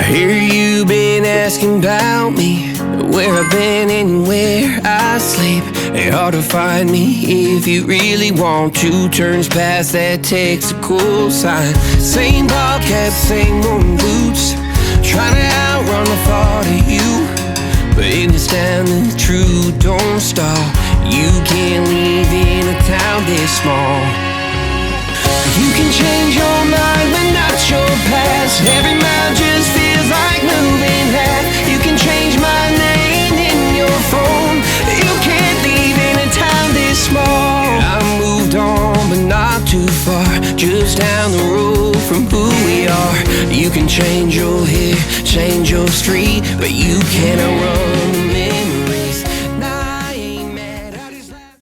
hear you been asking about me, where I've been and where I sleep. It's hard to find me if you really want to. Turns past that takes a cool sign. Same ball cap, same worn boots, trying to outrun the thought of you. But in this town the truth don't stop. You can't live in a town this small. You can change your mind but not your past. Every mile just feels like moving half. You can change my name in your phone. You can't live in a town this small. I moved on but not too far, just down the road from who we are. You can change your hair, change your street, but you cannot run